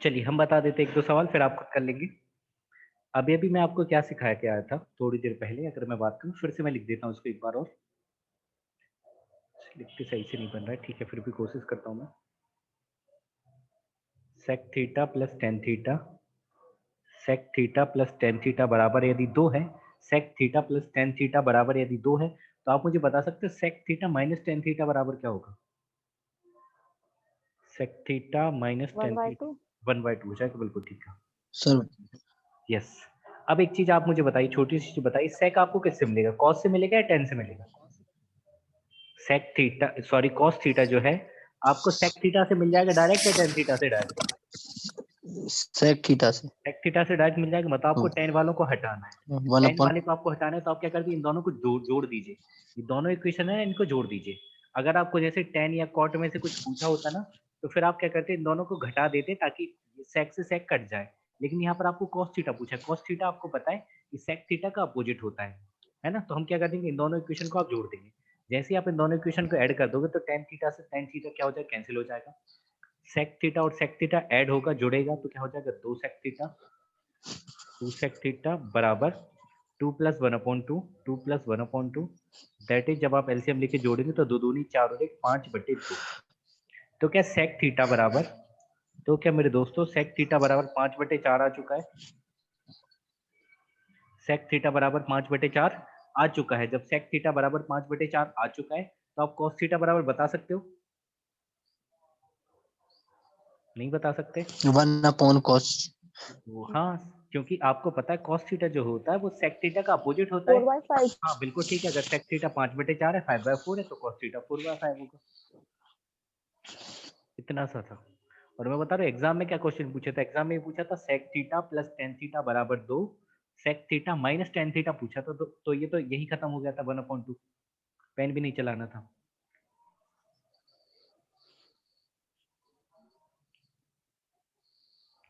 चलिए हम बता देते एक दो सवाल, फिर आप खुद कर लेंगे। अभी अभी मैं आपको क्या सिखाया के आया था थोड़ी देर पहले, अगर मैं बात करूँ फिर से मैं लिख देता हूँ इसको एक बार और। लिख के सही से नहीं बन रहा है, ठीक है फिर भी कोशिश करता हूँ मैं। Sec theta plus tan theta, sec theta plus tan theta बराबर यदि 2 है, sec theta plus tan theta बराबर यदि 2 है, तो आप मुझे बता सकते हैं sec theta minus tan theta बराबर क्या होगा? Sec theta minus tan theta 1/2। 1/2 हो जाएगा, बिल्कुल ठीक है सर यस। अब एक चीज आप मुझे बताइए, छोटी सी चीज बताइए, सेक आपको किससे मिलेगा, कॉस से मिलेगा या टेन से मिलेगा? Sec theta sorry cos theta जो है आपको सेक थीटा से मिल जाएगा डायरेक्ट या टेन थीटा से डायरेक्ट? सेक थीटा से। सेक थीटा से डायरेक्ट मिल जाएगा, मतलब आपको टेन वालों को हटाना है। वन टेन अपॉन वाले को आपको हटाना है तो आप क्या करते हैं, इन दोनों को जोड़ दीजिए। ये दोनों इक्वेशन है, इनको जोड़ दीजिए। अगर आपको जैसे टेन या कॉट में से कुछ पूछा होता ना, तो फिर आप क्या करते इन दोनों को घटा देते ताकि सेक से सेक कट जाए। लेकिन यहाँ पर आपको कॉस थीटा पूछा है, कॉस थीटा आपको पता है कि सेक थीटा का अपोजिट होता है ना? तो हम क्या कर देंगे, इन दोनों इक्वेशन को आप जोड़ देंगे। जैसे ही आप इन दोनों इक्वेशन को ऐड कर दोगे तो टेन थीटा से टेन थीटा क्या हो जाएगा, कैंसिल हो जाएगा। सेक थीटा और सेक थीटा ऐड होगा, जुड़ेगा तो क्या हो जाएगा, दो sec theta, two sec theta बराबर two plus one upon two, two plus one upon two. That is जब आप एलसीएम लेके जोड़ेंगे तो दो दूनी चार और एक 5/2। तो क्या सेक थीटा बराबर, तो क्या मेरे दोस्तों सेक थीटा बराबर 5/4 आ चुका है? सेक थीटा बराबर 5/4 आ चुका है। जब सेक थीटा बराबर 5/4 आ चुका है तो आप कॉस थीटा बराबर बता सकते हो? नहीं बता सकते? One upon cos. वो हाँ, क्योंकि आपको पता है कॉस थीटा जो होता है वो सेक थीटा का अपोजिट होता है। 4/5। हाँ बिल्कुल ठीक है, अगर सेक थीटा 5/4 है, 5/4 है, तो कॉस थीटा 4/5 होगा। इतना सा था। और मैं बता रहा हूँ एग्जाम में क्या क्वेश्चन पूछा था, एग्जाम में ये पूछा था sec theta plus tan theta बराबर 2, sec theta minus tan theta पूछा था, तो ये तो यही खत्म हो गया था 1/2। पेन भी नहीं चलाना था।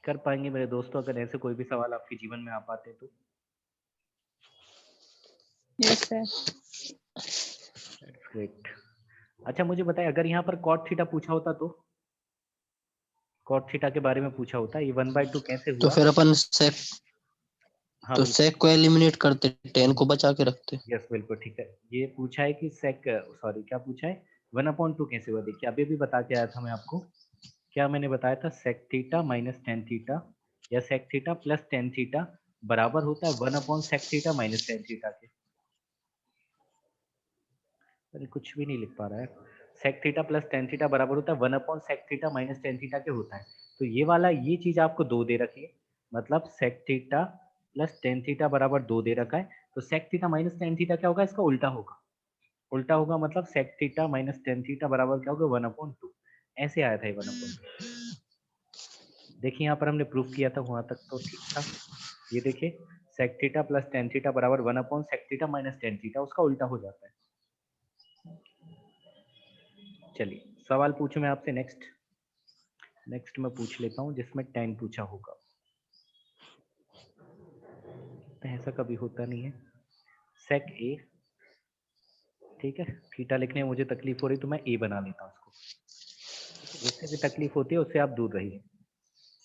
कर पाएंगे मेरे दोस्तों अगर ऐसे कोई भी सवाल आपके जीवन में आ पाते तो? Yes sir. ग्रेट। अच्छा मुझे बताए, अगर यहाँ पर कॉट थीटा पूछा होता तो? कॉट थीटा के बारे में पूछा होता, ये 1/2 कैसे तो हुआ? फिर अपन सेक, हाँ तो बिल्कुल। सेक को एलिमिनेट करते, टेन को बचा के रखते। यस बिल्कुल ठीक है। ये पूछा है कि सेक सॉरी क्या पूछा है, 1/2 कैसे हुआ? देखिए अभी भी बता के आया था मैं आपको। क्या मैंने बताया था, sec theta minus tan theta या sec theta plus tan theta बराबर होता है 1/सेक थीटा माइनस टेन थीटा के। अरे कुछ भी नहीं लिख पा रहा है। Sec theta plus tan theta बराबर होता है 1/सेक थीटा माइनस टेन थीटा के होता है। तो ये वाला ये चीज आपको दो दे रखी है, मतलब sec theta plus tan theta बराबर दो दे रखा है। तो sec theta minus tan theta क्या होगा, इसका उल्टा होगा। उल्टा होगा मतलब sec theta minus tan theta बराबर क्या होगा, 1/2। ऐसे आया था ये 1/2। देखिए यहाँ पर हमने प्रूफ किया था, वहां तक तो ठीक था। ये देखिए sec theta plus tan theta बराबर 1/सेक थीटा माइनस टेन थीटा, उसका उल्टा हो जाता है। चलिए सवाल पूछूं मैं आपसे नेक्स्ट। नेक्स्ट मैं पूछ लेता हूँ जिसमें टेन पूछा होगा। ऐसा कभी होता नहीं है। सेक ए, ठीक है, थीटा लिखने में मुझे तकलीफ हो रही तो मैं ए बना लेता हूँ उसको। जिससे भी तकलीफ होती है उससे आप दूर रहिए।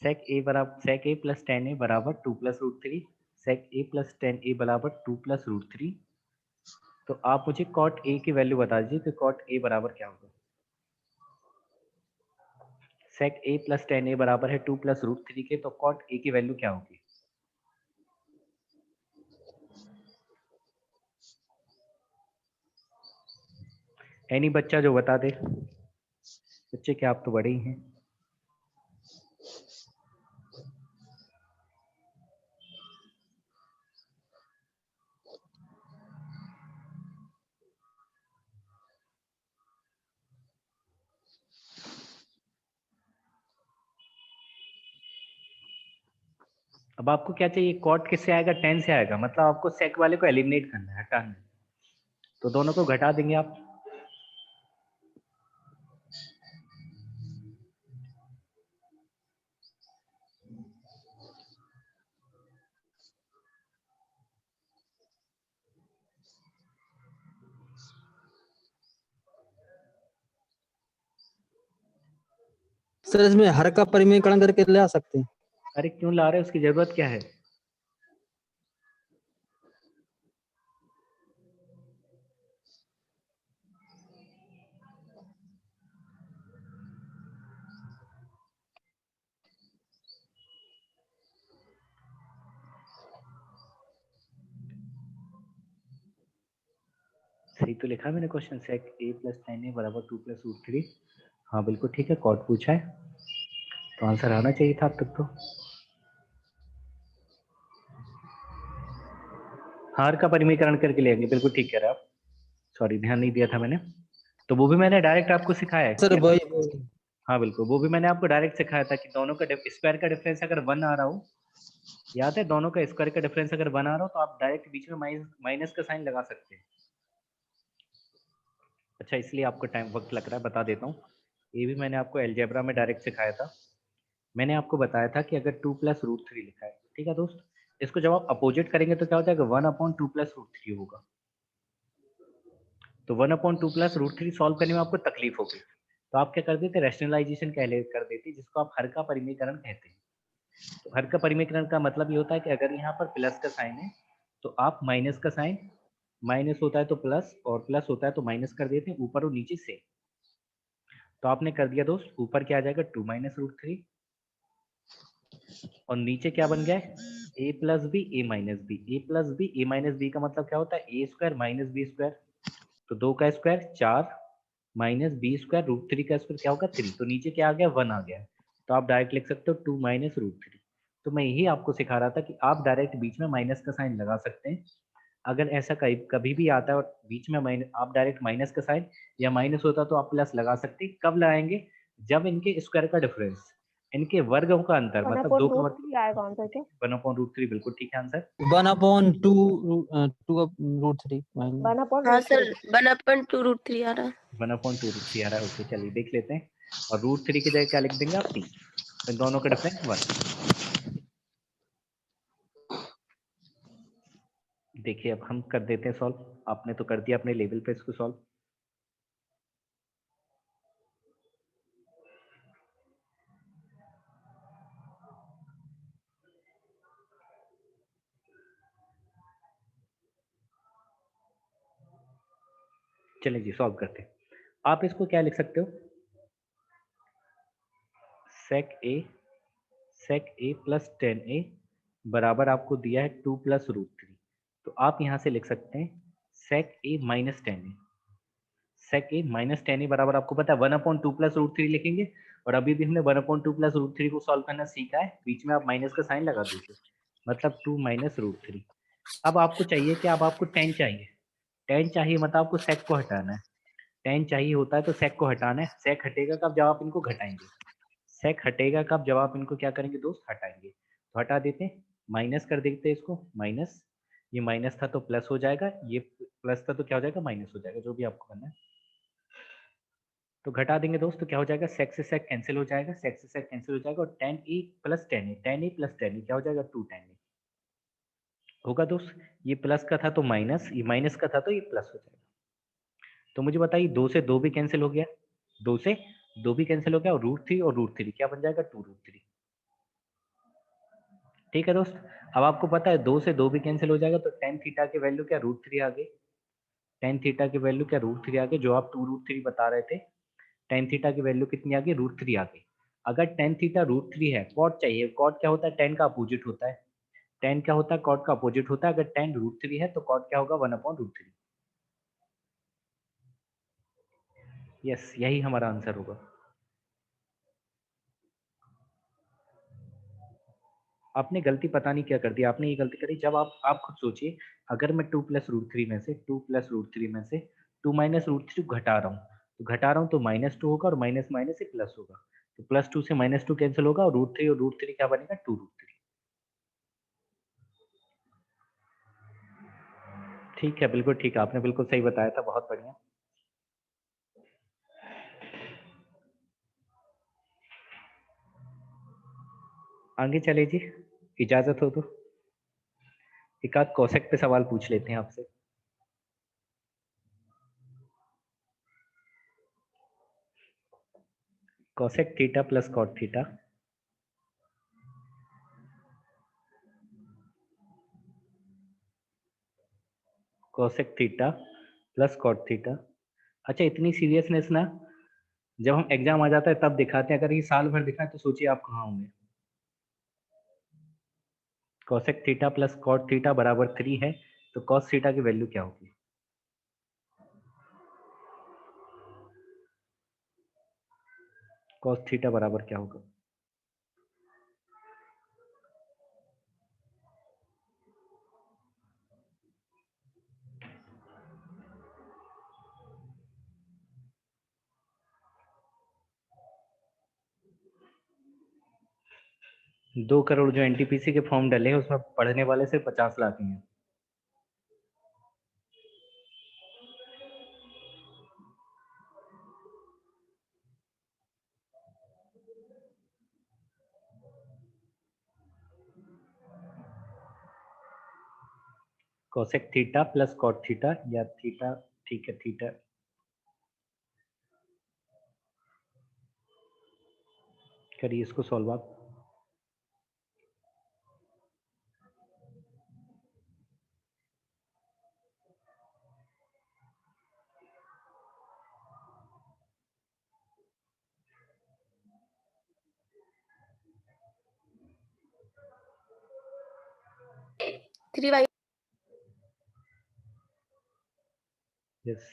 सेक ए प्लस टेन ए बराबर टू प्लस रूट थ्री, सेक ए प्लस टेन ए बराबर टू प्लस रूट थ्री। तो आप मुझे कॉट ए की वैल्यू बता दीजिए कि कॉट ए बराबर क्या होगा। सेक ए प्लस टेन ए बराबर है टू प्लस रूट थ्री के, तो कॉट ए की वैल्यू क्या होगी? एनी बच्चा जो बता दे। बच्चे क्या आप तो बड़े ही हैं। अब आपको क्या चाहिए, कॉट किससे आएगा, टेन से आएगा, मतलब आपको सेक वाले को एलिमिनेट करना है, हटाना है। तो दोनों को घटा देंगे आप। सर इसमें हर का परिमीकरण करके ले आ सकते हैं। अरे क्यों ला रहे हो, उसकी जरूरत क्या है? सही तो लिखा है मैंने क्वेश्चन, सेक ए प्लस टेन ए बराबर 2 प्लस रूट 3। हाँ बिल्कुल ठीक है, कॉट पूछा है तो आंसर आना चाहिए था अब तक तो। हार का परिमीकरण करके लेंगे, बिल्कुल ठीक कह रहे हैं आप, सॉरी ध्यान नहीं दिया था मैंने। तो वो भी मैंने डायरेक्ट आपको सिखाया है, ठीक सर है? वही हाँ बिल्कुल, वो भी मैंने आपको डायरेक्ट सिखाया था कि दोनों का स्क्वायर का डिफरेंस अगर 1 आ रहा हो, याद है, दोनों का स्क्वायर का डिफरेंस अगर 1 आ रहा हो तो आप डायरेक्ट बीच में माइनस का साइन लगा सकते हैं। अच्छा इसलिए आपको टाइम वक्त लग रहा है, बता देता हूँ। ये भी मैंने आपको अलजेब्रा में डायरेक्ट सिखाया था। मैंने आपको बताया था कि अगर 2 प्लस रूट 3 लिखा है, ठीक है दोस्त, इसको जब आप अपोजिट करेंगे तो क्या हो जाएगा, 1/2 प्लस रूट 3 होगा। तो 1/2 प्लस रूट 3 सॉल्व करने में आपको तकलीफ होगी, तो आप क्या कर देते, रैशनलाइजेशन कर देते, जिसको आप हर का परिमीकरण कहते हैं। तो हर का परिमीकरण का मतलब ये होता है कि अगर यहाँ पर प्लस का साइन है तो आप माइनस का साइन, माइनस होता है तो प्लस और प्लस होता है तो माइनस कर देते हैं, ऊपर और नीचे से। तो आपने कर दिया दोस्त, ऊपर क्या आ जाएगा 2 माइनस रूट 3 और नीचे क्या बन गया है, a plus b a minus b. A plus b a minus b का मतलब क्या होता है, a square minus b square. तो 2 का square 4 minus b square root 3 का स्क्वायर क्या होगा 3। तो नीचे क्या आ गया 1 आ गया। तो आप डायरेक्ट लिख सकते हो 2 माइनस रूट 3। तो मैं यही आपको सिखा रहा था कि आप डायरेक्ट बीच में माइनस का साइन लगा सकते हैं। अगर ऐसा कहीं कभी भी आता है और बीच में माइनस, आप डायरेक्ट माइनस का साइन या माइनस होता तो आप प्लस लगा सकते हैं। कब लगाएंगे, जब इनके स्क्वायर का डिफरेंस, इनके वर्गों का अंतर, मतलब 2 का वर्ग, 1/√3 आएगा आंसर क्या? 1/√3 बिल्कुल ठीक है आंसर। 1/2 root 3 minus. 1/√3 हाँ सर 1/2 √3 आ रहा है। 1/√3 आ रहा है, ओके चलिए देख लेते हैं। और रूट 3 की जगह क्या लिख देंगे आप 3, इन दोनों का डिफरेंस 1। देखिए अब हम कर देते हैं सॉल्व, आपने तो कर दिया अपने लेवल पे इसको सॉल्व। चलिए जी सॉल्व करते हैं। आप इसको क्या लिख सकते हो, सेक ए प्लस 10a बराबर आपको दिया है 2 प्लस रूट 3। तो आप यहाँ से लिख सकते हैं सेक ए माइनस 10a। सेक ए माइनस 10a बराबर आपको पता है 1/2 प्लस रूट 3 लिखेंगे। और अभी भी हमने 1/2 प्लस रूट 3 को सॉल्व करना सीखा है, बीच में आप माइनस का साइन लगा दीजिए, मतलब 2 माइनस रूट 3। अब आपको चाहिए कि अब आपको 10 चाहिए, 10 चाहिए मतलब आपको सेक को हटाना है। 10 चाहिए होता है तो सेक को हटाना है। सेक हटेगा कब, जब आप इनको घटाएंगे। सेक हटेगा कब, जब आप इनको क्या करेंगे दोस्त, हटाएंगे। तो हटा देते हैं, माइनस कर देते हैं इसको, माइनस, ये माइनस था तो प्लस हो जाएगा, ये प्लस था तो क्या हो जाएगा माइनस हो जाएगा, जो भी आपको करना है। तो घटा देंगे दोस्त तो क्या हो जाएगा, सेक से सेक कैंसिल हो जाएगा, सेक से सेक कैंसिल हो जाएगा और 10a plus 10a, 10a plus 10a क्या हो जाएगा 2 10a होगा दोस्त। ये प्लस का था तो माइनस, ये माइनस का था तो ये प्लस हो जाएगा। तो मुझे बताइए 2 से 2 भी कैंसिल हो गया, 2 से 2 भी कैंसिल हो गया, और रूट 3 क्या बन जाएगा 2 रूट 3। ठीक है दोस्त। अब आपको पता है 2 से 2 भी कैंसिल हो जाएगा, तो टेन थीटा की वैल्यू क्या रूट 3 आ गई। टेन थीटा की वैल्यू क्या रूट 3 आ गई, जो आप 2 रूट 3 बता रहे थे, टेन थीटा की वैल्यू कितनी आ गई रूट 3 आ गई। अगर टेन थीटा रूट 3 है, कॉट चाहिए, कॉट क्या होता है टेन का अपोजिट होता है। टेन क्या होता है, कॉट का अपोजिट होता है। अगर टेन रूट 3 है तो कॉट क्या होगा 1/√3। यस यही हमारा आंसर होगा। आपने गलती पता नहीं क्या कर दी, आपने ये गलती करी, जब आप खुद सोचिए, अगर मैं 2 प्लस रूट 3 में से 2 प्लस रूट 3 में से 2 माइनस रूट 3 घटा रहा हूँ, तो घटा रहा हूँ तो -2 होगा और माइनस माइनस से प्लस होगा। तो +2 से -2 कैंसिल होगा और रूट 3 क्या बनेगा 2 रूट 3। ठीक है बिल्कुल ठीक है, आपने बिल्कुल सही बताया था, बहुत बढ़िया। आगे चले जी, इजाजत हो तो एक आध कोसेक पे सवाल पूछ लेते हैं आपसे। Cosec theta plus cot theta, cosec theta plus cot theta. अच्छा, इतनी सीरियसनेस ना जब हम एग्जाम आ जाता है तब दिखाते हैं, अगर ये साल भर दिखाए तो सोचिए आप कहाँ होंगे। Cosec theta plus cot theta बराबर 3 है, तो कॉस थीटा की वैल्यू क्या होगी? कॉस थीटा बराबर क्या होगा? दो करोड़ जो एनटीपीसी के फॉर्म डले हैं उसमें पढ़ने वाले सिर्फ 50 लाख ही हैं। Cosec theta plus cot theta या थीटा, ठीक है थीटा, करिए इसको सॉल्व आप। Three by yes,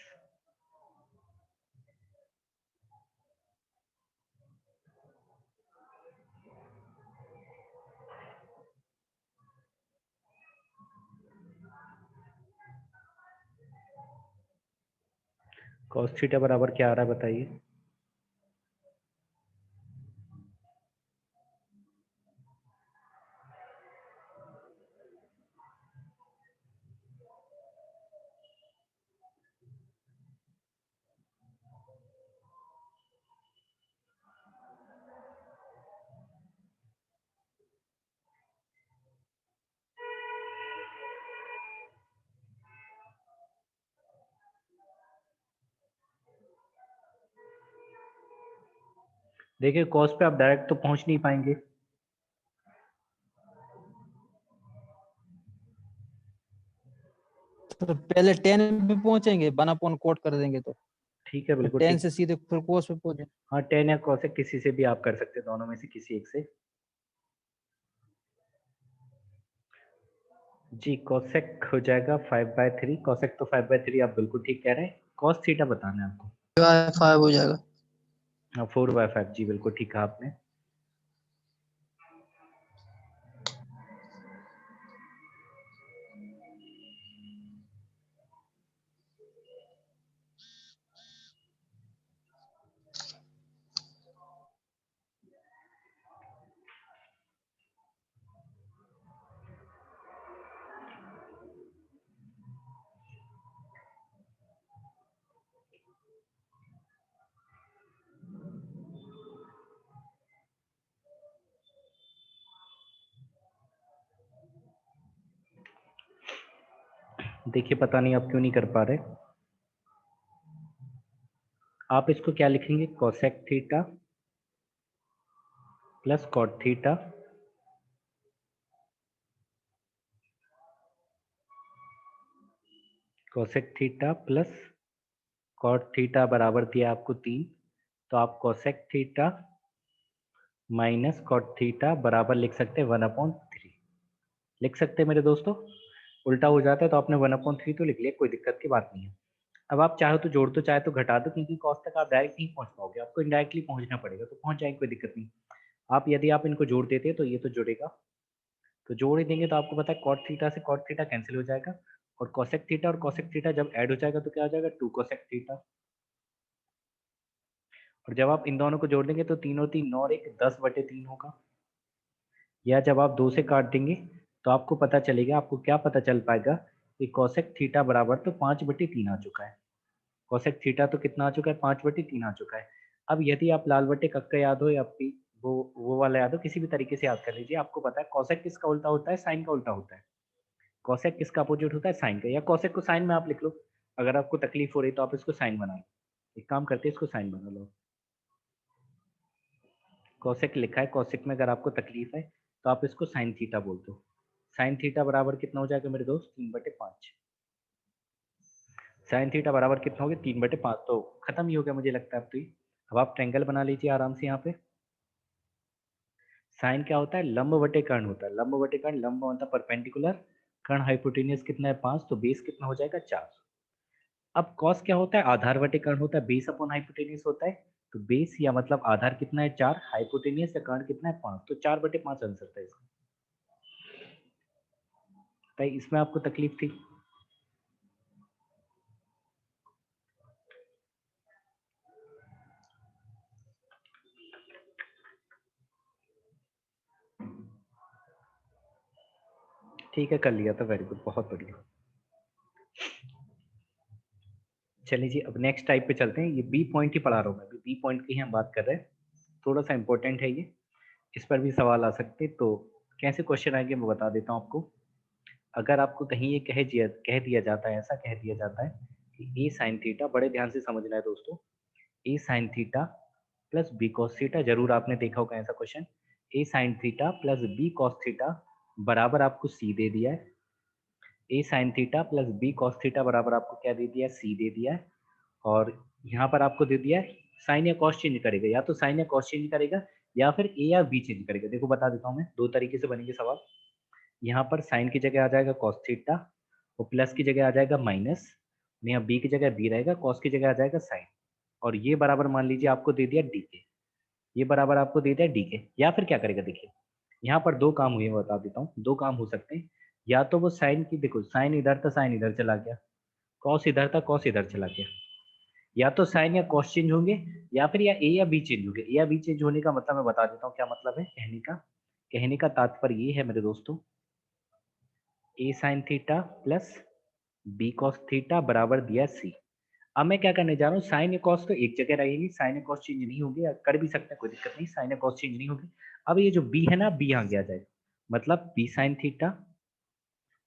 cos theta बराबर क्या आ रहा है बताइए? देखिए कॉस पे आप डायरेक्ट तो पहुंच नहीं पाएंगे, तो पहले 10 पे पहुंचेंगे, 1 कोट कर देंगे तो ठीक है बिल्कुल 10 ठीक। से सीधे फिर कोस पे पहुंचे। हाँ, टेन या कोसेक किसी से भी आप कर सकते हैं, दोनों में से किसी एक से। जी, कोसेक हो जाएगा 5/3, कोसेक तो 5/3 आप बिल्कुल ठीक कह रहे हैं। कॉस थीटा बताना है आपको। 5 हो जाएगा। हाँ, 4/5, जी बिल्कुल ठीक कहा आपने। देखिए पता नहीं आप क्यों नहीं कर पा रहे। आप इसको क्या लिखेंगे? Cosec theta plus cot theta cosec theta plus cot theta बराबर दिया आपको 3, तो आप cosec theta minus cot theta बराबर लिख सकते हैं 1/3। लिख सकते हैं मेरे दोस्तों। उल्टा हो जाता है तो आपने 1/3 तो लिख लिया, कोई दिक्कत की बात नहीं है। अब आप चाहो तो जोड़ दो, चाहे तो घटा दो, क्योंकि कॉस तक आप डायरेक्ट नहीं पहुंच पाओगे, आपको इनडायरेक्टली पहुंचना पड़ेगा, तो पहुंच जाएंगे, कोई दिक्कत नहीं। आप यदि आप इनको जोड़ देते तो ये तो जुड़ेगा, तो जोड़ ही देंगे तो आपको पता है कॉट थीटा से कॉट थीटा कैंसिल हो जाएगा, और कोसेक थीटा और कोसेक थीटा जब ऐड हो जाएगा तो क्या हो जाएगा? 2 कोसेक थीटा। और जब आप इन दोनों को जोड़ देंगे तो 3 और 3 9 और 1 10/3 होगा। या जब आप 2 से काट देंगे तो आपको पता चलेगा, आपको क्या पता चल पाएगा कि कोसेक थीटा बराबर तो 5/3 आ चुका है। कोसेक थीटा तो कितना आ चुका है? 5/3 आ चुका है। अब यदि आप लाल बट्टे कक्का याद हो या फिर वो वाला याद हो, किसी भी तरीके से याद कर लीजिए। आपको पता है कोसेक किसका उल्टा होता है? साइन का उल्टा होता है। कोसेक किसका अपोजिट होता है? साइन का। या कोसेक को साइन में आप लिख लो, अगर आपको तकलीफ हो रही तो आप इसको साइन बनाओ। एक काम करते हैं, इसको साइन बना लो। कोसेक लिखा है, कोसेक में अगर आपको तकलीफ है तो आप इसको साइन थीटा बोल दो। साइन थीटा बराबर कितना हो जाएगा मेरे दोस्त? 3/5। साइन थीटा बराबर कितना हो गया? 3/5। तो खत्म ही हो गया मुझे लगता है अब तो ये। अब आप ट्रायंगल बना लीजिए आराम से यहाँ पे। साइन क्या होता है? लंब बटे कर्ण होता है। लंब बटे कर्ण, लंब मतलब परपेंडिकुलर, कर्ण हाइपोटेनियस कितना है? 5, तो बेस कितना हो जाएगा? 4। अब कॉस क्या होता है? आधार बटे कर्ण होता है, बेस अपॉन हाइपोटेनियस होता है। तो बेस या मतलब आधार कितना है? 4, हाइपोटेनियस या कर्ण कितना है? 5, तो 4/5 आंसर था इसका। तो इसमें आपको तकलीफ थी? ठीक है, कर लिया था, वेरी गुड, बहुत बढ़िया। चलिए जी, अब नेक्स्ट टाइप पे चलते हैं। ये बी पॉइंट ही पढ़ा रहा हूँ मैं, बी पॉइंट की ही हम बात कर रहे हैं। थोड़ा सा इंपॉर्टेंट है ये, इस पर भी सवाल आ सकते। तो कैसे क्वेश्चन आएंगे मैं बता देता हूँ आपको। अगर आपको कहीं ये कह दिया जाता है, ऐसा कह दिया जाता है कि ए साइन थीटा, बड़े ध्यान से समझना है दोस्तों, a sine theta plus b cos theta, जरूर आपने देखा होगा ऐसा question. A sine theta plus b cos theta बराबर आपको सी दे दिया है। A sine theta plus b cos theta बराबर आपको क्या दे दिया है? सी दे दिया है। और यहाँ पर आपको दे दिया है साइन या कॉस चेंज करेगा, या तो साइन या कॉस चेंज करेगा या फिर ए या बी चेंज करेगा। देखो बता देता हूँ मैं, दो तरीके से बनेंगे सवाल। यहाँ पर साइन की जगह आ जाएगा कॉस थीटा, और प्लस की जगह आ जाएगा माइनस। यहाँ बी की जगह बी रहेगा, कॉस की जगह आ जाएगा साइन। और ये बराबर मान लीजिए आपको दे दिया डी के, ये बराबर आपको दे दिया डी के। या फिर क्या करेगा, देखिए यहाँ पर दो काम हुए, मैं बता देता हूँ। दो काम हो सकते हैं, या तो वो साइन की, देखो साइन इधर था, साइन इधर चला गया, कॉस इधर था, कॉस इधर चला गया। या तो साइन या कॉस चेंज होंगे, या फिर या ए या बी चेंज होंगे। ए या बी चेंज होने का मतलब मैं बता देता हूँ क्या मतलब है कहने का तात्पर्य ये है मेरे दोस्तों, a sine theta plus b cos theta बराबर दिया सी। अब मैं क्या करने जा रहा हूँ, साइन या कॉस तो एक जगह रहेगी, साइन या कॉस चेंज नहीं होंगे, या कर भी सकते हैं, कोई दिक्कत नहीं, साइन या कॉस चेंज नहीं होगी। अब ये जो बी है ना, बी यहाँ आ जाएगा, मतलब b sine theta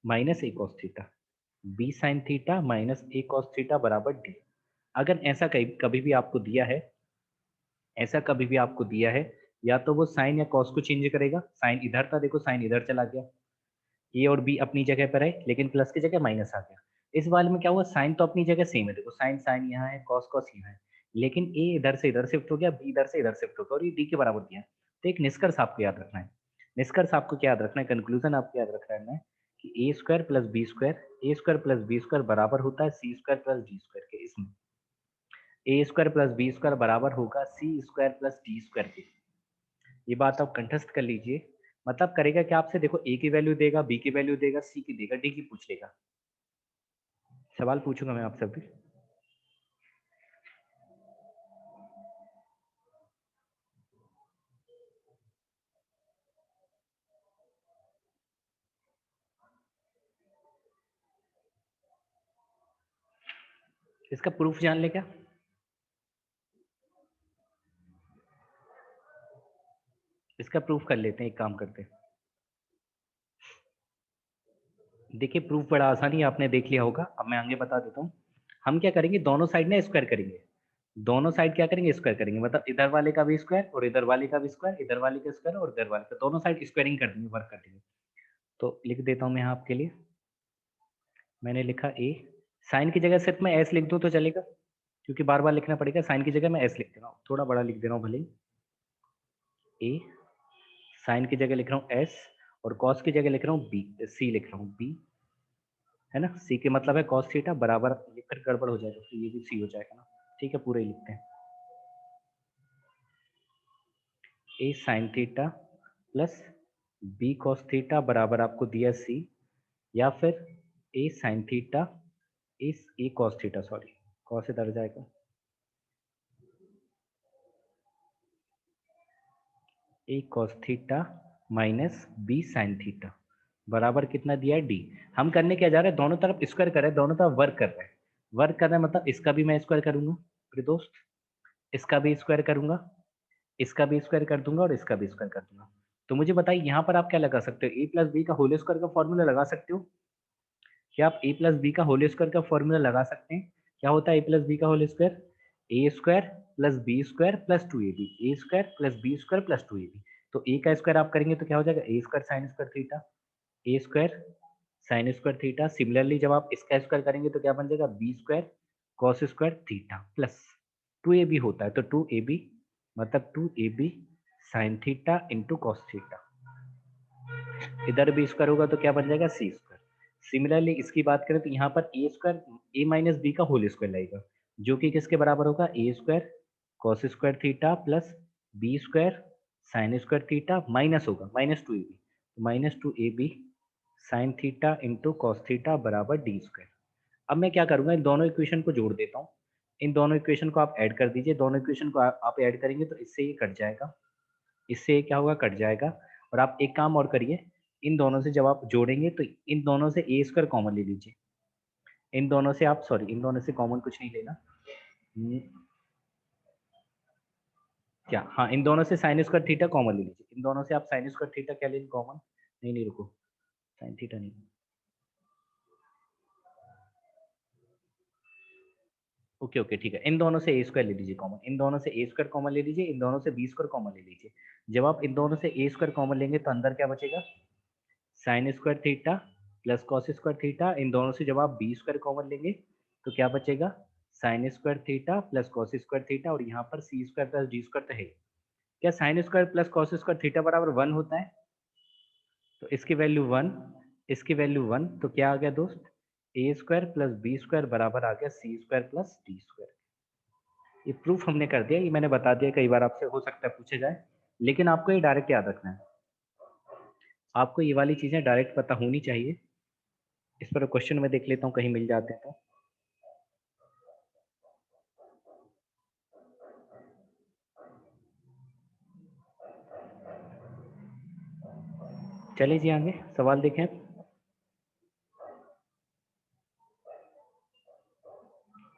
minus a cos theta, b sine theta minus a cos theta बराबर डी। अगर ऐसा कभी भी आपको दिया है, ऐसा कभी भी आपको दिया है, या तो वो साइन या कॉस को चेंज करेगा, साइन इधर था, देखो साइन इधर चला गया, ए और बी अपनी जगह पर है, लेकिन प्लस की जगह माइनस आ गया। इस वाले में क्या हुआ, साइन तो अपनी जगह सेम है, देखो साइन साइन यहाँ है, कॉस कॉस यहाँ है, लेकिन ए इधर से इधर शिफ्ट हो गया, बी इधर से इधर शिफ्ट हो गया, और ये डी के बराबर दिया। तो एक निष्कर्ष आपको याद रखना है, निष्कर्ष आपको क्या याद रखना है, कंक्लूजन आपको याद रखना है कि ए square plus b square, a square plus b square बराबर होता है सी स्क्वायर प्लस डी स्क्वायर के। इसमें ए स्क्वायर प्लस बी स्क्वायर बराबर होगा सी स्क्वायर प्लस डी स्क्वायर के। ये बात आप कंठस्थ कर लीजिए। मतलब करेगा क्या आपसे, देखो ए की वैल्यू देगा, बी की वैल्यू देगा, सी की देगा, डी की पूछ लेगा। सवाल पूछूंगा मैं आपसे अभी। इसका प्रूफ जान ले क्या? इसका प्रूफ कर लेते हैं, एक काम करते हैं। देखिए प्रूफ बड़ा आसानी है, आपने देख लिया होगा, अब मैं आगे बता देता हूँ। हम क्या करेंगे, दोनों साइड ना स्क्वायर करेंगे, दोनों साइड क्या करेंगे, स्क्वायर करेंगे, मतलब इधर वाले का भी स्क्वायर और इधर वाले का भी स्क्वायर, इधर वाले का स्क्वायर और इधर वाले का, दोनों साइड स्क्वायरिंग कर देंगे, वर्क कर देंगे। तो लिख देता हूँ मैं यहाँ आपके लिए, मैंने लिखा ए, साइन की जगह सिर्फ मैं एस लिख दूँ तो चलेगा, क्योंकि बार बार लिखना पड़ेगा, साइन की जगह मैं एस लिख दे रहा हूँ, थोड़ा बड़ा लिख दे रहा हूँ भले ही। ए साइन की जगह लिख रहा हूँ एस, और कॉस की जगह लिख रहा हूँ बी, सी लिख रहा हूँ बी, है ना, सी के मतलब है कॉस थीटा बराबर, लिखकर गड़बड़ हो जाएगा तो ये भी सी हो जाएगा ना, ठीक है, पूरे ही लिखते हैं। A sine theta plus b cos theta बराबर आपको दिया सी, या फिर a sine theta a cos theta, sorry cos इधर जाएगा, a cos theta minus b sine theta बराबर कितना दिया है डी। हम करने क्या जा रहे हैं, दोनों तरफ स्क्वायर कर रहे हैं, दोनों तरफ वर्क कर रहे हैं। वर्क कर रहे हैं मतलब इसका भी मैं स्क्वायर करूंगा मेरे दोस्त, इसका भी स्क्वायर करूंगा, इसका भी स्क्वायर कर दूंगा, और इसका भी स्क्वायर कर दूंगा। तो मुझे बताइए यहाँ पर आप क्या लगा सकते हो, ए प्लस बी का होल स्क्वायर का फॉर्मूला लगा सकते हो क्या? आप ए प्लस बी का होल स्क्वायर का फॉर्मूला लगा सकते हैं? क्या होता है ए प्लस बी का whole square? A square plus b square plus 2ab, a square plus b square plus 2ab। तो ए का स्क्वायर आप करेंगे तो क्या हो जाएगा, a square sine square theta, a square sine square theta. Similarly जब आप इसका स्क्वायर करेंगे तो क्या बन जाएगा, b square cos square theta plus 2ab होता है तो 2ab मतलब 2ab sine theta into cos theta. इधर भी स्क्वायर होगा तो क्या बन जाएगा, सी स्क्वायर। सिमिलरली इसकी बात करें तो यहाँ पर a square a minus b का होल स्क्वायर लगेगा, जो कि किसके बराबर होगा, a square cos square theta plus b square sine square theta minus होगा minus 2ab, minus 2ab sine theta into cos theta बराबर डी स्क्वायर। अब मैं क्या करूंगा, इन दोनों इक्वेशन को जोड़ देता हूँ। इन दोनों इक्वेशन को आप ऐड कर दीजिए, दोनों इक्वेशन को आप ऐड करेंगे तो इससे ये कट जाएगा, इससे क्या होगा, कट जाएगा। और आप एक काम और करिए, इन दोनों से जब आप जोड़ेंगे तो इन दोनों से ए स्क्वायर कॉमन ले लीजिए। इन दोनों से आप सॉरी इन दोनों से कॉमन कुछ नहीं लेना। क्या, हाँ, इन दोनों से साइन स्क्वायर थीटा कॉमन ले लीजिए। इन दोनों से आप साइन स्क्वायर थीटा क्या लेंगे कॉमन, नहीं रुको, साइन थीटा नहीं, ओके ओके ठीक है। इन दोनों से ए स्क्वायर ले लीजिए कॉमन, इन दोनों से ए स्क्वायर कॉमन ले लीजिए, इन दोनों से बी स्क्वायर कॉमन ले लीजिए। जब आप इन दोनों से ए स्क्वायर कॉमन लेंगे तो अंदर क्या बचेगा, sine square theta plus cos square theta. इन दोनों से जब आप बी स्क्वायर कॉमन लेंगे तो क्या बचेगा, sine square theta plus cos square theta. और यहाँ पर सी स्क्वायर प्लस डी स्क्वायर तो है। क्या sine square plus cos square theta बराबर 1 होता है, तो इसकी वैल्यू 1, इसकी वैल्यू 1, तो क्या आ गया दोस्त, ए स्क्वायर प्लस बी स्क्वायर बराबर आ गया सी स्क्वायर प्लस डी स्क्वायर। ये प्रूफ हमने कर दिया, ये मैंने बता दिया, कई बार आपसे हो सकता है पूछे जाए, लेकिन आपको ये डायरेक्ट याद रखना है। आपको ये वाली चीजें डायरेक्ट पता होनी चाहिए। इस पर क्वेश्चन में देख लेता हूँ कहीं मिल जाते हैं तो। चलिए जी आगे सवाल देखें।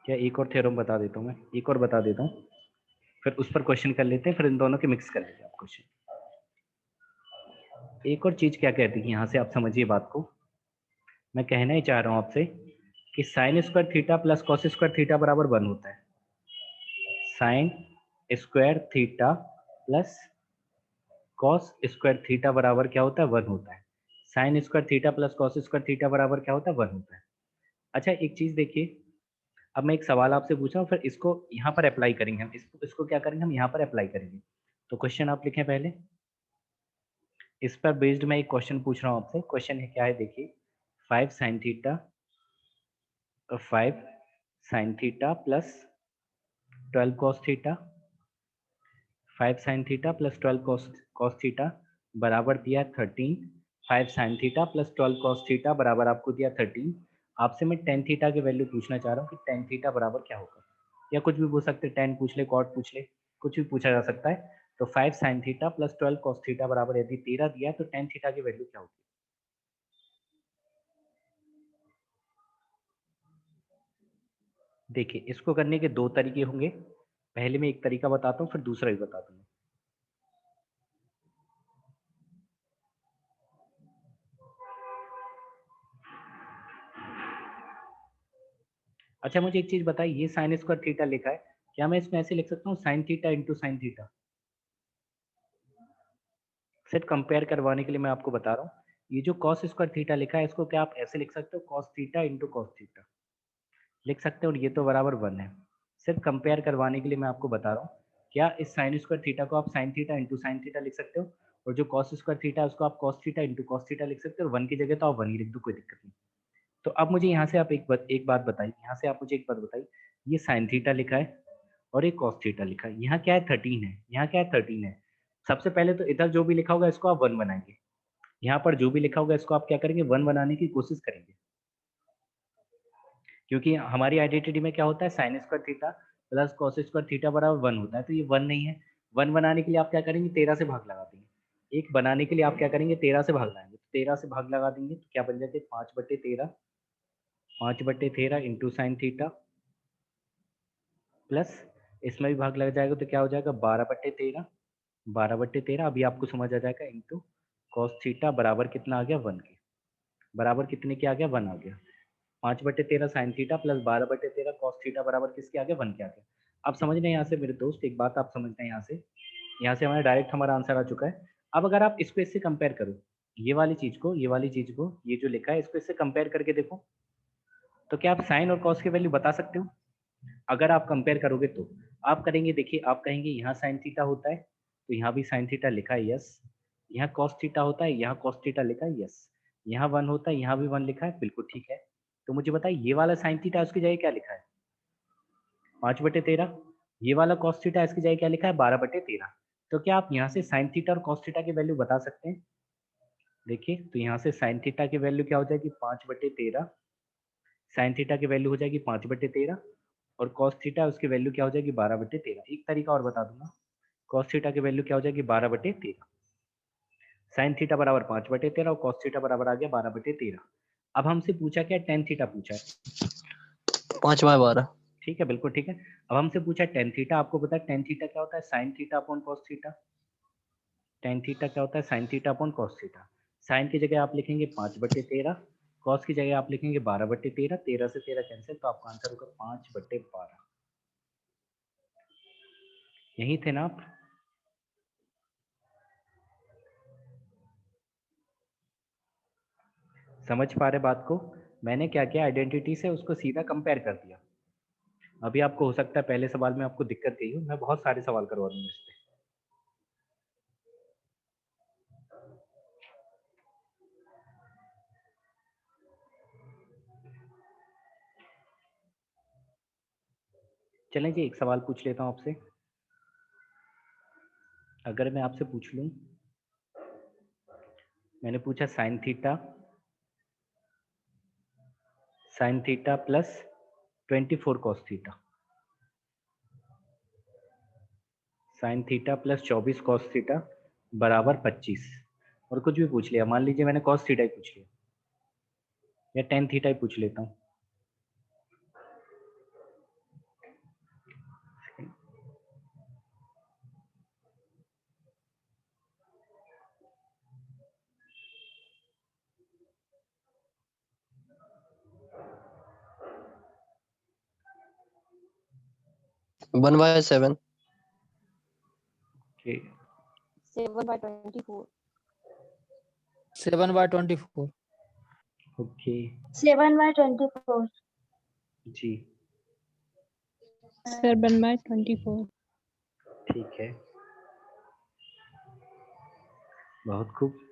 क्या एक और थ्योरम बता देता हूँ, मैं एक और बता देता हूँ, फिर उस पर क्वेश्चन कर लेते हैं, फिर इन दोनों के मिक्स कर लेते हैं आप क्वेश्चन। एक और चीज क्या कहती है यहाँ से आप समझिए बात को। मैं कहना ही चाह रहा हूँ आपसे कि sign square theta plus cos square theta बराबर 1 होता है। Sign square theta plus cos square theta बराबर क्या होता है, 1 होता है। Sign square theta plus cos square theta बराबर क्या होता है, 1 होता है। अच्छा एक चीज देखिए, अब मैं एक सवाल आपसे पूछ रहा हूँ, फिर इसको यहाँ पर अप्लाई करेंगे हम, इसको क्या करेंगे हम यहाँ पर अप्लाई करेंगे। तो क्वेश्चन आप लिखें पहले, इस पर बेस्ड मैं एक क्वेश्चन पूछ रहा हूँ आपसे। क्वेश्चन है क्या है देखिए, 5 sine theta 5 sign theta plus 12 cos theta, 5 sign theta plus 12 cos theta बराबर दिया 13। 5 sign theta plus 12 cos theta बराबर आपको दिया 13। आपसे मैं टेन थीटा की वैल्यू पूछना चाह रहा हूँ कि टेन थीटा बराबर क्या होगा, या कुछ भी पूछ सकते हैं, टेन पूछ ले, कॉट पूछ ले, कुछ भी पूछा जा सकता है। तो 5 sign theta plus 12 cos theta बराबर यदि 13 दिया है तो टेन थीटा की वैल्यू क्या होगी। देखिए इसको करने के दो तरीके होंगे, पहले मैं एक तरीका बताता हूँ फिर दूसरा भी बता दूंगा। अच्छा मुझे एक चीज बताइए, ये साइन स्क्वायर थीटा लिखा है, क्या मैं इसमें ऐसे लिख सकता हूँ sign theta into sine theta. सिर्फ कंपेयर करवाने के लिए मैं आपको बता रहा हूँ, ये जो कॉस स्क्वायर थीटा लिखा है इसको क्या आप ऐसे लिख सकते हो, cos theta into cos theta लिख सकते हो, और ये तो बराबर 1 है। सिर्फ कंपेयर करवाने के लिए मैं आपको बता रहा हूँ, क्या इस साइन स्क्वायर थीटा को आप sign theta into sine theta लिख सकते हो, और जो कॉस स्क्वायर थीटा है उसको आप cos theta into cos theta लिख सकते हो। 1 की जगह तो आप 1 ही लिख दो, कोई दिक्कत नहीं। तो अब मुझे यहाँ से आप एक बात बताइए, यहाँ से आप मुझे एक बात बताइए, ये साइन थीटा लिखा है और एक कॉस थीटा लिखा है, यहाँ क्या है 13 है, यहाँ क्या है 13 है। सबसे पहले तो इधर जो भी लिखा होगा इसको आप 1 बनाएंगे, यहाँ पर जो भी लिखा होगा इसको आप क्या करेंगे 1 बनाने की कोशिश करेंगे, क्योंकि हमारी आइडेंटिटी में क्या होता है sign square theta plus cos square theta बराबर 1 होता है, तो ये 1 नहीं है। 1 बनाने के लिए आप क्या करेंगे 13 से भाग लगा देंगे, एक बनाने के लिए आप क्या करेंगे 13 से भाग लगाएंगे, तो 13 से भाग लगा देंगे तो क्या बन जाते 5/13, 5/13 इंटू साइन थीटा प्लस इसमें भी भाग लग जाएगा तो क्या हो जाएगा 12/13, 12/13 अभी आपको समझ आ जाएगा इंटू कॉस थीटा बराबर कितना आ गया 1 के, बराबर कितने के आ गया 1 आ गया। 5/13 sign theta plus 12/13 cos theta बराबर किसके आ गया 1 के आ गया। आप समझ रहे हैं यहाँ से मेरे दोस्त, एक बात आप समझते हैं यहाँ से हमारा डायरेक्ट हमारा आंसर आ चुका है। अब अगर आप इसको इससे कंपेयर करो, ये वाली चीज को ये जो लिखा है इसको इससे कंपेयर करके देखो, तो क्या आप साइन और कॉस की वैल्यू बता सकते हो? अगर आप कंपेयर करोगे तो आप करेंगे, देखिए आप कहेंगे यहाँ साइन थीटा होता है तो यहाँ भी साइन थीटा लिखा है, यस। यहाँ कॉस थीटा होता है, यहाँ कॉस थीटा लिखा है, यस। यहाँ 1 होता है, यहाँ भी 1 लिखा है, बिल्कुल ठीक है। तो मुझे बताइए ये वाला साइन थीटा उसकी जगह क्या लिखा है? 5/13। ये वाला कॉस थीटा इसकी जगह क्या लिखा है? 12/13। तो क्या आप यहाँ से साइन थीटा और कॉस थीटा की वैल्यू बता सकते हैं? देखिए तो यहाँ से साइन थीटा की वैल्यू क्या हो जाएगी? 5/13। साइन थीटा की वैल्यू हो जाएगी 5/13 और कॉस थीटा उसकी वैल्यू क्या हो जाएगी? 12/13। एक तरीका और बता दूंगा, कॉस थीटा की वैल्यू क्या हो जाएगी? 12/13। साइन थीटा बराबर 5/13 और कॉस थीटा बराबर आ गया 12/13। अब हमसे पूछा क्या? टेन थीटा पूछा है। 5/12। ठीक है, बिल्कुल ठीक है। अब हमसे पूछा टेन थीटा, आपको पता है टेन थीटा क्या होता है? Sine theta upon cos theta. Tan theta क्या होता है? Sine theta upon cos theta. Sine की जगह आप लिखेंगे 5/13, कॉस की जगह आप लिखेंगे 12/13, 13 से 13 कैंसिल, तो आपका आंसर होगा 5/12। यही थे ना आप? समझ पा रहे बात को? मैंने क्या किया, आइडेंटिटी से उसको सीधा कंपेयर कर दिया। अभी आपको हो सकता है पहले सवाल में आपको दिक्कत गई हो, मैं बहुत सारे सवाल करवा दूंगा इस पे। चलें जी, एक सवाल पूछ लेता हूँ आपसे। अगर मैं आपसे पूछ लूं, मैंने पूछा sign theta plus 24 cos theta, sign theta plus 24 cos theta बराबर 25, और कुछ भी पूछ लिया। मान लीजिए मैंने कॉस थीटा ही पूछ लिया या टेन थीटा ही पूछ लेता हूँ। One by seven. Okay 7/24 7/24। Okay 7/24 जी, 7/24 ठीक है, बहुत खूब।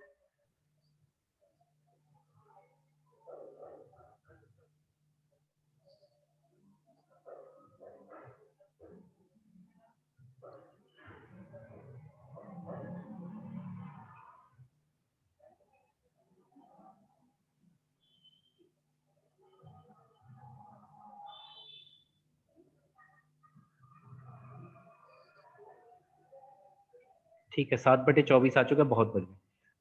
ठीक है, 7/24 आ चुका है, बहुत बढ़िया।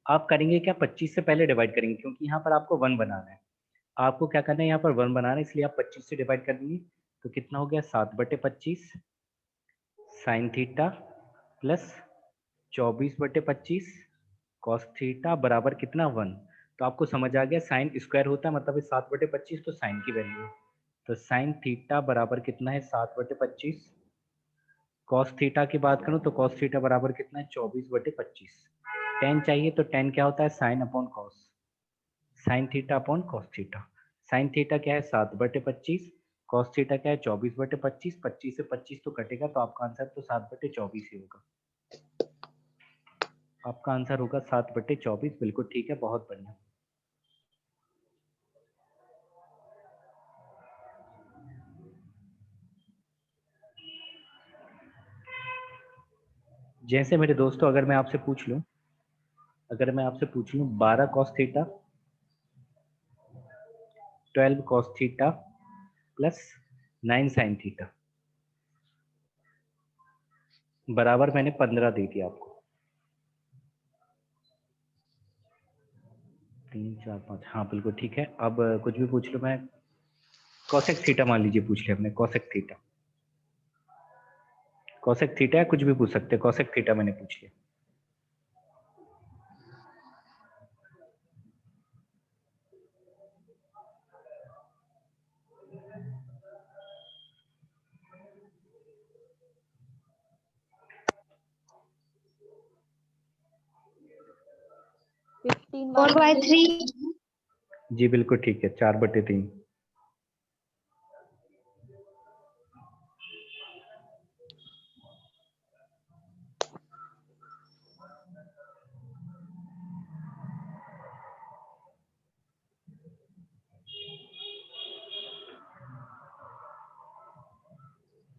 आप करेंगे क्या, 25 से पहले डिवाइड करेंगे, क्योंकि यहाँ पर आपको 1 बनाना है। आपको क्या करना है, यहाँ पर 1 बनाना है, इसलिए आप 25 से डिवाइड कर देंगे। तो कितना हो गया? 7/25 sign theta plus 24/25 cos theta बराबर कितना? 1। तो आपको समझ आ गया, साइन स्क्वायर होता है मतलब 7/25, तो साइन की वैल्यू है। तो साइन थीटा बराबर कितना है? 7/25। कॉस थीटा की बात करूं तो कॉस थीटा बराबर कितना है? 24/25। टेन चाहिए तो टेन क्या होता है? Sine upon cos, sign theta upon cos theta. Sine theta क्या है? 7/25। कॉस थीटा क्या है? 24/25। 25 से 25 तो कटेगा, तो आपका आंसर तो 7/24 ही होगा। आपका आंसर होगा 7/24, बिल्कुल ठीक है, बहुत बढ़िया। जैसे मेरे दोस्तों, अगर मैं आपसे पूछ लूं, 12 cos theta 12 cos theta plus 9 sign theta बराबर मैंने 15 दे दिया आपको। 3 4 5, हाँ बिल्कुल ठीक है। अब कुछ भी पूछ लो, मैं कॉसेक थीटा मान लीजिए पूछ लिया हमने, कॉसेक थीटा, कॉसेक थीटा है, कुछ भी पूछ सकते हैं, कॉसेक थीटा मैंने पूछ लिया। 4/3. जी बिल्कुल ठीक है, 4/3।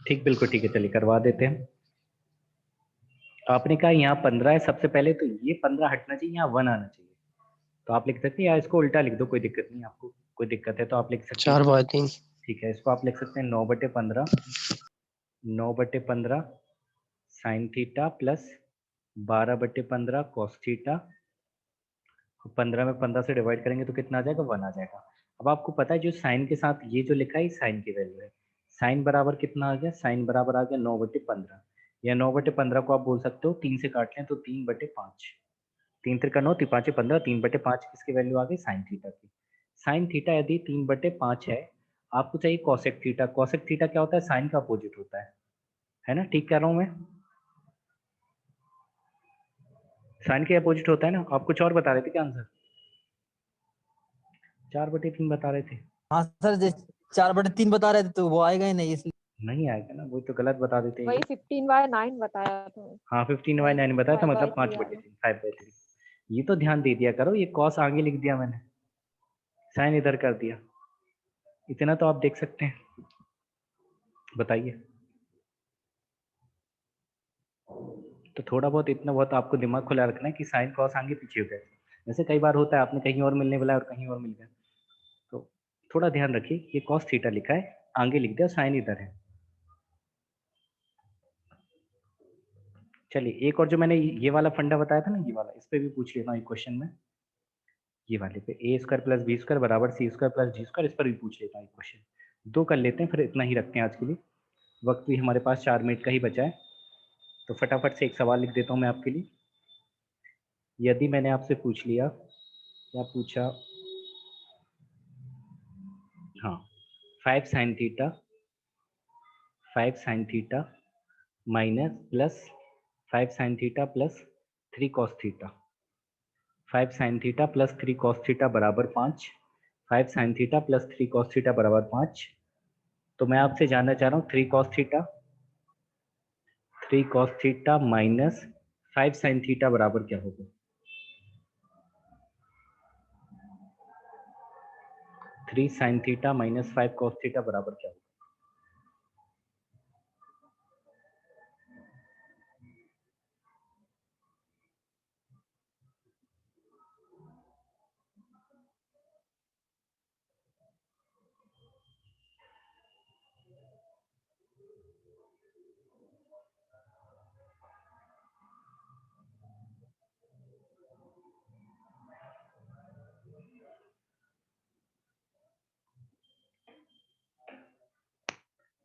ठीक, बिल्कुल ठीक है, चलिए करवा देते हैं। आपने कहा यहाँ 15 है, सबसे पहले तो ये 15 हटना चाहिए, यहाँ 1 आना चाहिए। तो आप लिख सकते हैं या इसको उल्टा लिख दो, कोई दिक्कत नहीं, आपको कोई दिक्कत है तो आप लिख सकते हैं। 4/3। ठीक है, इसको आप लिख सकते हैं 9/15, 9/15 sign theta plus 12/15 cos theta. 15 में 15 से डिवाइड करेंगे तो कितना आ जाएगा, 1 आ जाएगा। अब आपको पता है जो साइन के साथ ये जो लिखा है साइन की वैल्यू है। साइन बराबर कितना आ गया, साइन बराबर आ गया 9/15, या 9/15 को आप बोल सकते हो 3 से काट लें तो 3/5, 3 त्रिका 9, 5 15, 3/5 किसकी वैल्यू आ गई, साइन थीटा की। साइन थीटा यदि 3/5 है, आपको चाहिए कॉसेक थीटा। कॉसेक थीटा क्या होता है, साइन का अपोजिट होता है ना, ठीक कह रहा हूँ मैं, साइन के अपोजिट होता है ना। आप कुछ और बता रहे थे क्या आंसर, 4/3 बता रहे थे। हाँ सर, 4/3 बता रहे थे तो वो आएगा ही नहीं, इसलिए नहीं आएगा ना, वो तो गलत बता देते हैं। वही 15/9 बताया था। हाँ 15/9 बताया था, मतलब 5/3 5/3, 5/3। ये तो ध्यान दे दिया करो, ये कॉस आगे लिख दिया मैंने, साइन इधर कर दिया, इतना तो आप देख सकते हैं। बताइए, तो थोड़ा बहुत इतना बहुत आपको दिमाग खुला रखना है कि साइन कॉस आगे पीछे हो गए। वैसे कई बार होता है, आपने कहीं और मिलने वाला है और कहीं और मिल गया, तो थोड़ा ध्यान रखिए। ये कॉस थीटा लिखा है, आगे लिख दिया, साइन इधर है। चलिए एक और जो मैंने ये वाला फंडा बताया था ना, ये वाला, इस पे भी पूछ लेता हूँ एक क्वेश्चन में। ये वाले पे a² + b² बराबर c² + d², इस पर भी पूछ लेता हूँ एक क्वेश्चन। 2 कर लेते हैं, फिर इतना ही रखते हैं आज के लिए, वक्त भी हमारे पास 4 मिनट का ही बचा है। तो फटाफट से एक सवाल लिख देता हूँ मैं आपके लिए। यदि मैंने आपसे पूछ लिया, क्या पूछा, हाँ 5 sin theta, 5 sin theta minus plus 5 sin theta plus 3 cos theta, 5 sin theta plus 3 cos theta बराबर 5, 5 sin theta plus 3 cos theta बराबर 5। तो मैं आपसे जानना चाह रहा हूँ 3 cos theta minus 5 sin theta बराबर क्या होगा। 3 sin theta minus 5 cos theta बराबर क्या होगा।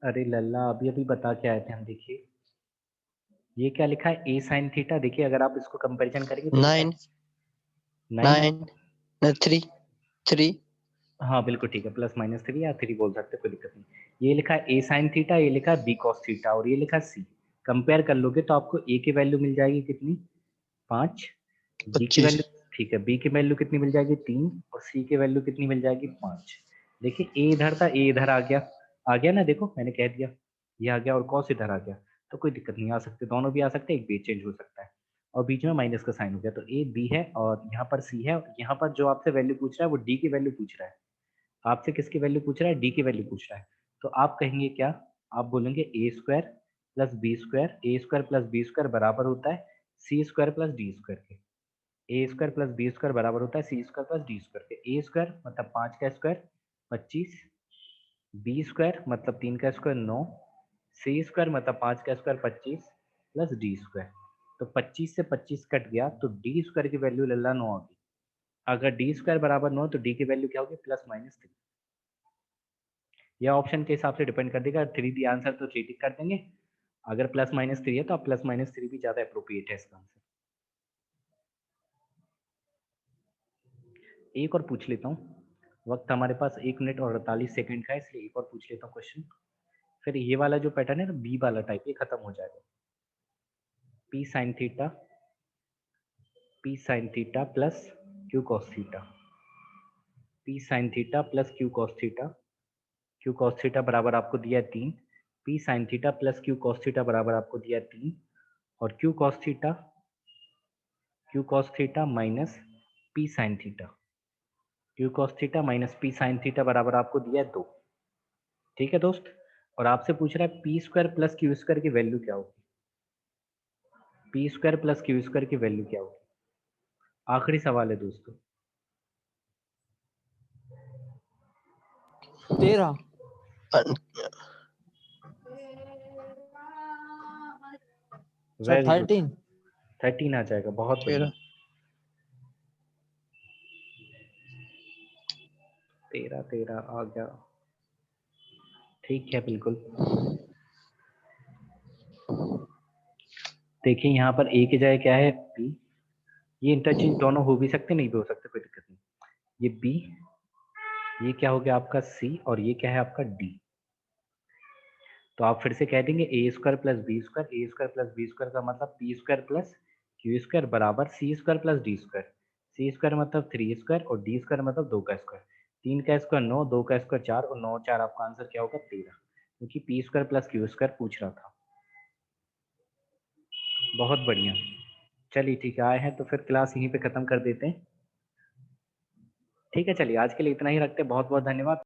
अरे लल्ला, अभी अभी बता के आए थे हम, देखिए ये क्या लिखा है, a sin थीटा। देखिए अगर आप इसको कंपैरिजन करेंगे तो 9 9, 9 3 हाँ बिल्कुल ठीक है, +-3 या 3 बोल सकते हैं, कोई दिक्कत नहीं। ये लिखा है a sin थीटा, ये लिखा है b cos थीटा, और ये लिखा है c। कंपेयर कर लोगे तो आपको a की वैल्यू मिल जाएगी कितनी, 5, b की 25। वैल्यू, ठीक है, b की वैल्यू कितनी मिल जाएगी, 3, और c की वैल्यू कितनी मिल जाएगी, 5। देखिए a इधर था, a इधर आ गया ना, देखो मैंने कह दिया, ये आ गया और cos इधर आ गया, तो कोई दिक्कत नहीं, आ सकते दोनों भी आ सकते हैं, एक बेस चेंज हो सकता है, और बीच में माइनस का साइन हो गया। तो a b है और यहाँ पर c है, यहाँ पर जो आपसे वैल्यू पूछ रहा है वो d की वैल्यू पूछ रहा है। आपसे किसकी वैल्यू पूछ रहा है, डी की वैल्यू पूछ रहा है। तो आप कहेंगे क्या, आप बोलेंगे a² + b² a² + b² बराबर होता है c² + d² के। a² + b² बराबर होता है c² + d² के। a² मतलब 5 का स्क्वायर 25, b² मतलब 3 का स्क्वायर 9, c² मतलब 5 का स्क्वायर 25 प्लस d²। तो 25 से 25 कट गया तो d² की वैल्यू लल्ला 9 आ गई। अगर d² बराबर 9 तो d की वैल्यू क्या होगी, +-3। या ऑप्शन के हिसाब से डिपेंड कर देगा, 3 दी आंसर तो 3 टिक कर देंगे, अगर +-3 है तो आप +-3 भी ज्यादा अप्रोप्रिएट है इसका आंसर। एक और पूछ लेता हूँ, वक्त हमारे पास 1 मिनट और 48 सेकंड का है, इसलिए एक और पूछ लेता हूँ क्वेश्चन, फिर ये वाला जो पैटर्न है ना, बी वाला टाइप, ये खत्म हो जाएगा। p sin theta plus Q cos theta, P sign theta plus Q cos theta, Q cos theta बराबर आपको दिया 3, P sign theta plus Q cos theta बराबर आपको दिया 3, और Q cos theta minus P sine theta, Q cos theta minus P sign theta बराबर आपको दिया 2। ठीक है दोस्त, और आपसे पूछ रहा है P square plus Q square की वैल्यू क्या होगी, P square plus Q square की वैल्यू क्या होगी। आखिरी सवाल है दोस्तों। 13 सर, वेरी गुड, 13 13 आ जाएगा, बहुत बढ़िया। 13 आ गया, ठीक है बिल्कुल। देखिए यहाँ पर ए की जगह क्या है, बी, ये इंटरचेंज दोनों हो भी सकते, नहीं भी हो सकते, कोई दिक्कत नहीं। ये बी, ये क्या हो गया आपका सी, और ये क्या है आपका डी। तो आप फिर से कह देंगे ए square plus b square, a square plus b square का मतलब P square plus Q square बराबर सी स्क्वायर प्लस डी स्क्वायर। सी स्क्वायर मतलब 3 स्क्वायर और डी स्क्वायर मतलब 2 का स्क्वायर। 3 का स्क्वायर 9, 2 का स्क्वायर 4 और 9 4 आपका आंसर क्या होगा 13, क्योंकि P square plus Q square पूछ रहा था। बहुत बढ़िया, चलिए ठीक है, आए हैं तो फिर क्लास यहीं पे खत्म कर देते हैं। ठीक है, चलिए आज के लिए इतना ही रखते हैं। बहुत बहुत धन्यवाद।